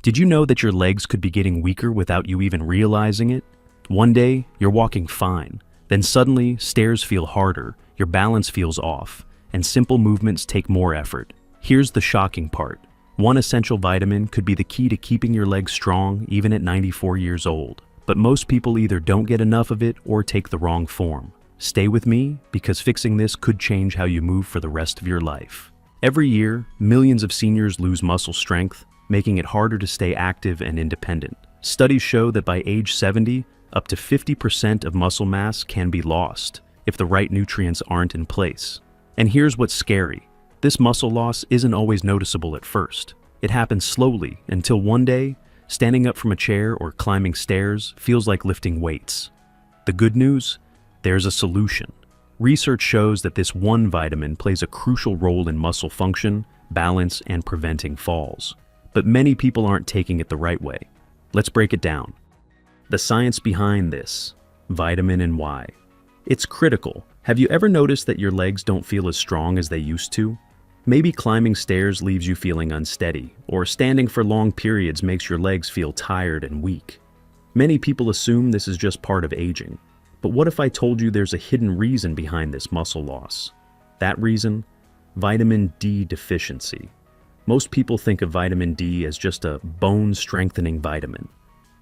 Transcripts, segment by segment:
Did you know that your legs could be getting weaker without you even realizing it? One day, you're walking fine. Then suddenly, stairs feel harder, your balance feels off, and simple movements take more effort. Here's the shocking part. One essential vitamin could be the key to keeping your legs strong even at 94 years old. But most people either don't get enough of it or take the wrong form. Stay with me, because fixing this could change how you move for the rest of your life. Every year, millions of seniors lose muscle strength, making it harder to stay active and independent. Studies show that by age 70, up to 50% of muscle mass can be lost if the right nutrients aren't in place. And here's what's scary. This muscle loss isn't always noticeable at first. It happens slowly until one day, standing up from a chair or climbing stairs feels like lifting weights. The good news? There's a solution. Research shows that this one vitamin plays a crucial role in muscle function, balance, and preventing falls. But many people aren't taking it the right way. Let's break it down. The science behind this, vitamin and why. It's critical. Have you ever noticed that your legs don't feel as strong as they used to? Maybe climbing stairs leaves you feeling unsteady, or standing for long periods makes your legs feel tired and weak. Many people assume this is just part of aging. But what if I told you there's a hidden reason behind this muscle loss? That reason? Vitamin D deficiency. Most people think of vitamin D as just a bone-strengthening vitamin.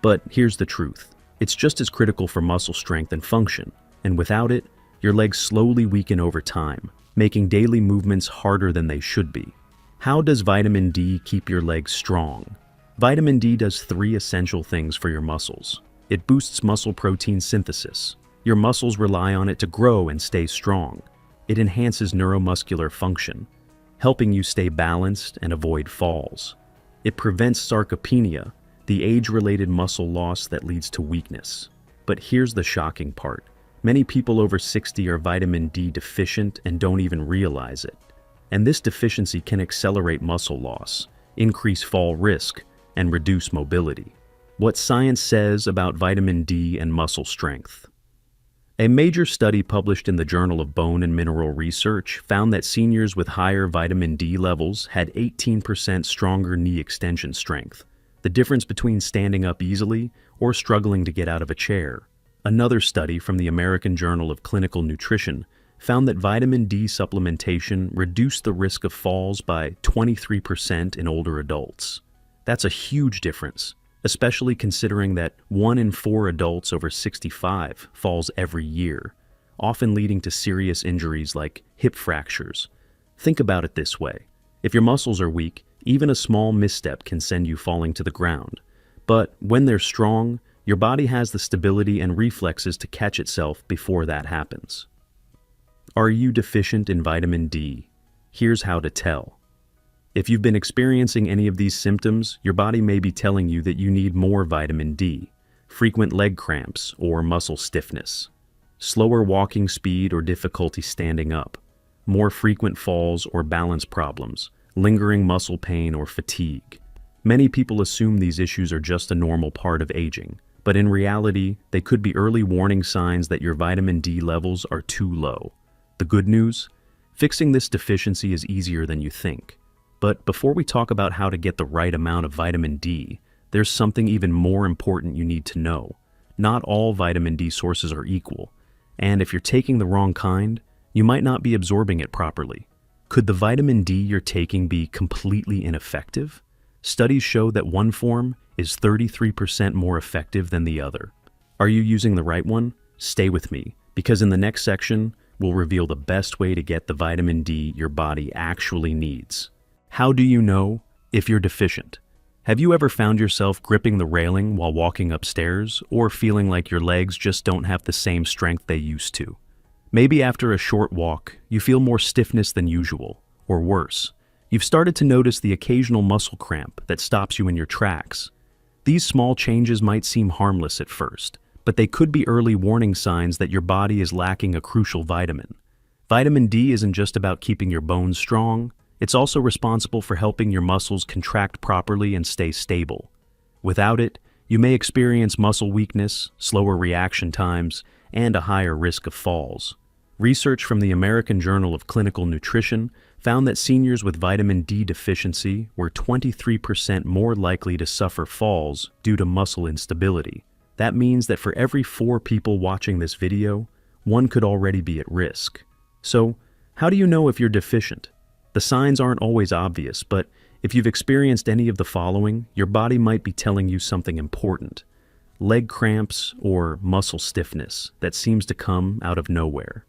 But here's the truth. It's just as critical for muscle strength and function, and without it, your legs slowly weaken over time, making daily movements harder than they should be. How does vitamin D keep your legs strong? Vitamin D does 3 essential things for your muscles. It boosts muscle protein synthesis. Your muscles rely on it to grow and stay strong. It enhances neuromuscular function, helping you stay balanced and avoid falls. It prevents sarcopenia, the age-related muscle loss that leads to weakness. But here's the shocking part. Many people over 60 are vitamin D deficient and don't even realize it. And this deficiency can accelerate muscle loss, increase fall risk, and reduce mobility. What science says about vitamin D and muscle strength. A major study published in the Journal of Bone and Mineral Research found that seniors with higher vitamin D levels had 18% stronger knee extension strength, the difference between standing up easily or struggling to get out of a chair. Another study from the American Journal of Clinical Nutrition found that vitamin D supplementation reduced the risk of falls by 23% in older adults. That's a huge difference, especially considering that 1 in 4 adults over 65 falls every year, often leading to serious injuries like hip fractures. Think about it this way. If your muscles are weak, even a small misstep can send you falling to the ground. But when they're strong, your body has the stability and reflexes to catch itself before that happens. Are you deficient in vitamin D? Here's how to tell. If you've been experiencing any of these symptoms, your body may be telling you that you need more vitamin D, frequent leg cramps or muscle stiffness, slower walking speed or difficulty standing up, more frequent falls or balance problems, lingering muscle pain or fatigue. Many people assume these issues are just a normal part of aging, but in reality, they could be early warning signs that your vitamin D levels are too low. The good news? Fixing this deficiency is easier than you think. But before we talk about how to get the right amount of vitamin D, there's something even more important you need to know. Not all vitamin D sources are equal, and if you're taking the wrong kind, you might not be absorbing it properly. Could the vitamin D you're taking be completely ineffective? Studies show that one form is 33% more effective than the other. Are you using the right one? Stay with me, because in the next section, we'll reveal the best way to get the vitamin D your body actually needs. How do you know if you're deficient? Have you ever found yourself gripping the railing while walking upstairs, or feeling like your legs just don't have the same strength they used to? Maybe after a short walk, you feel more stiffness than usual, or worse, you've started to notice the occasional muscle cramp that stops you in your tracks. These small changes might seem harmless at first, but they could be early warning signs that your body is lacking a crucial vitamin. Vitamin D isn't just about keeping your bones strong, it's also responsible for helping your muscles contract properly and stay stable. Without it, you may experience muscle weakness, slower reaction times, and a higher risk of falls. Research from the American Journal of Clinical Nutrition found that seniors with vitamin D deficiency were 23% more likely to suffer falls due to muscle instability. That means that for every 4 people watching this video, 1 could already be at risk. So, how do you know if you're deficient? The signs aren't always obvious, but if you've experienced any of the following, your body might be telling you something important. Leg cramps or muscle stiffness that seems to come out of nowhere.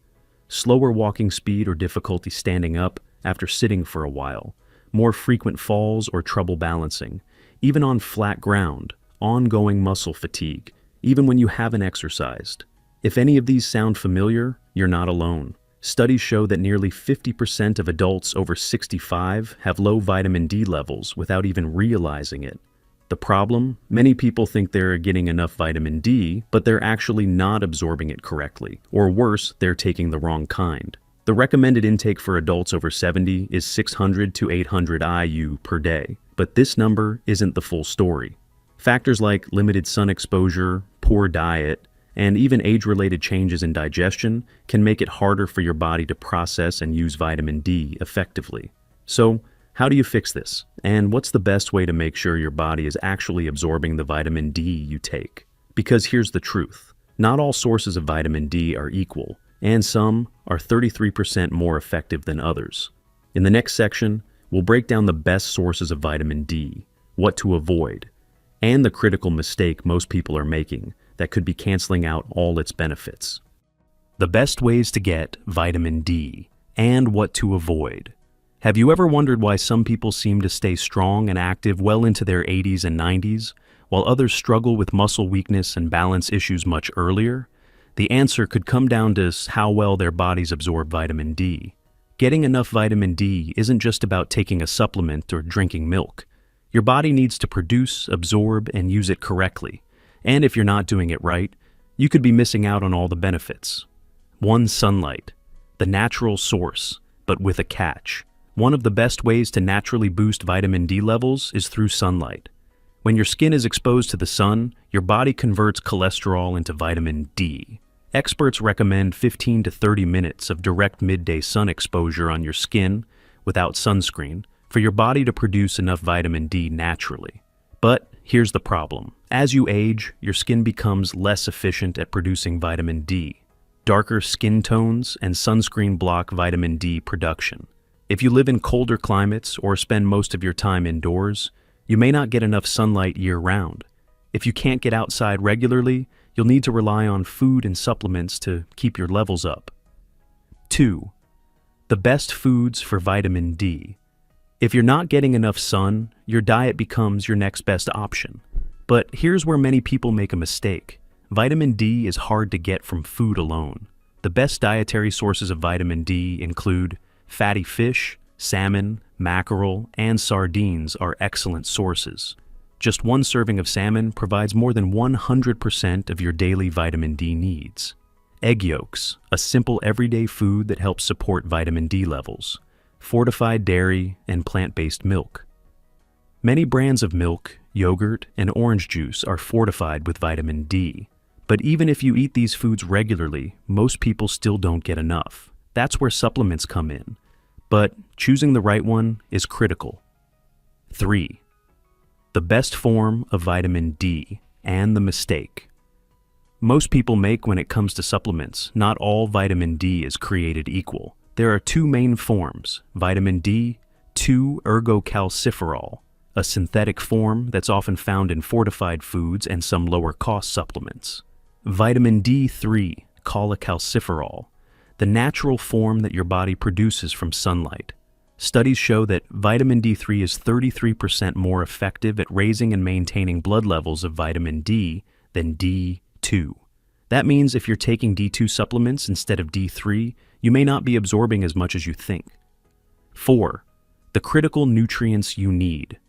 Slower walking speed or difficulty standing up after sitting for a while. More frequent falls or trouble balancing. Even on flat ground. Ongoing muscle fatigue, even when you haven't exercised. If any of these sound familiar, you're not alone. Studies show that nearly 50% of adults over 65 have low vitamin D levels without even realizing it. The problem? Many people think they're getting enough vitamin D, but they're actually not absorbing it correctly. Or worse, they're taking the wrong kind. The recommended intake for adults over 70 is 600 to 800 IU per day, but this number isn't the full story. Factors like limited sun exposure, poor diet, and even age-related changes in digestion can make it harder for your body to process and use vitamin D effectively. So, how do you fix this? And what's the best way to make sure your body is actually absorbing the vitamin D you take? Because here's the truth. Not all sources of vitamin D are equal, and some are 33% more effective than others. In the next section, we'll break down the best sources of vitamin D, what to avoid, and the critical mistake most people are making that could be canceling out all its benefits. The best ways to get vitamin D, and what to avoid. Have you ever wondered why some people seem to stay strong and active well into their 80s and 90s, while others struggle with muscle weakness and balance issues much earlier? The answer could come down to how well their bodies absorb vitamin D. Getting enough vitamin D isn't just about taking a supplement or drinking milk. Your body needs to produce, absorb, and use it correctly. And if you're not doing it right, you could be missing out on all the benefits. 1. Sunlight. The natural source, but with a catch. One of the best ways to naturally boost vitamin D levels is through sunlight. When your skin is exposed to the sun, your body converts cholesterol into vitamin D. Experts recommend 15 to 30 minutes of direct midday sun exposure on your skin, without sunscreen, for your body to produce enough vitamin D naturally. But here's the problem. As you age, your skin becomes less efficient at producing vitamin D. Darker skin tones and sunscreen block vitamin D production. If you live in colder climates or spend most of your time indoors, you may not get enough sunlight year-round. If you can't get outside regularly, you'll need to rely on food and supplements to keep your levels up. 2. The best foods for vitamin D. If you're not getting enough sun, your diet becomes your next best option. But here's where many people make a mistake. Vitamin D is hard to get from food alone. The best dietary sources of vitamin D include fatty fish, salmon, mackerel, and sardines are excellent sources. Just 1 serving of salmon provides more than 100% of your daily vitamin D needs. Egg yolks, a simple everyday food that helps support vitamin D levels. Fortified dairy and plant-based milk. Many brands of milk, yogurt, and orange juice are fortified with vitamin D. But even if you eat these foods regularly, most people still don't get enough. That's where supplements come in. But choosing the right one is critical. 3. The best form of vitamin D and the mistake. Most people make when it comes to supplements, not all vitamin D is created equal. There are 2 main forms, vitamin D, 2-ergocalciferol, a synthetic form that's often found in fortified foods and some lower-cost supplements. Vitamin D3, cholecalciferol, the natural form that your body produces from sunlight. Studies show that vitamin D3 is 33% more effective at raising and maintaining blood levels of vitamin D than D2. That means if you're taking D2 supplements instead of D3, you may not be absorbing as much as you think. 4. The critical nutrients you need.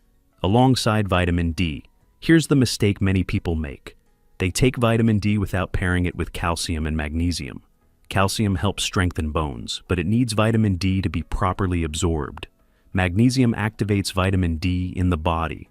Alongside vitamin D, here's the mistake many people make. They take vitamin D without pairing it with calcium and magnesium. Calcium helps strengthen bones, but it needs vitamin D to be properly absorbed. Magnesium activates vitamin D in the body.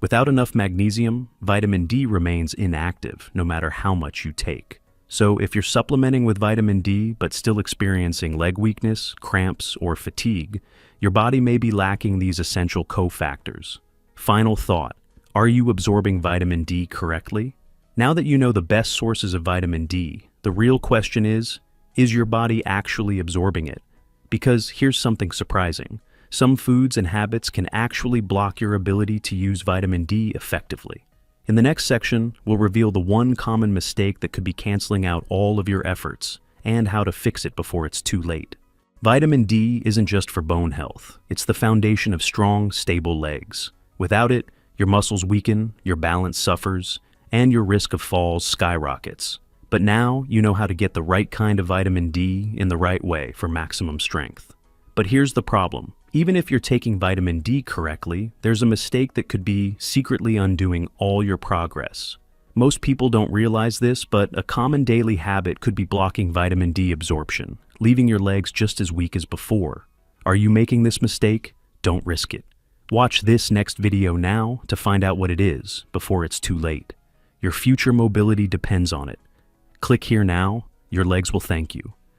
Without enough magnesium, vitamin D remains inactive no matter how much you take. So if you're supplementing with vitamin D but still experiencing leg weakness, cramps, or fatigue, your body may be lacking these essential cofactors. Final thought, are you absorbing vitamin D correctly? Now that you know the best sources of vitamin D, the real question is your body actually absorbing it? Because here's something surprising. Some foods and habits can actually block your ability to use vitamin D effectively. In the next section, we'll reveal the one common mistake that could be canceling out all of your efforts and how to fix it before it's too late. Vitamin D isn't just for bone health. It's the foundation of strong, stable legs. Without it, your muscles weaken, your balance suffers, and your risk of falls skyrockets. But now you know how to get the right kind of vitamin D in the right way for maximum strength. But here's the problem. Even if you're taking vitamin D correctly, there's a mistake that could be secretly undoing all your progress. Most people don't realize this, but a common daily habit could be blocking vitamin D absorption, leaving your legs just as weak as before. Are you making this mistake? Don't risk it. Watch this next video now to find out what it is before it's too late. Your future mobility depends on it. Click here now, your legs will thank you.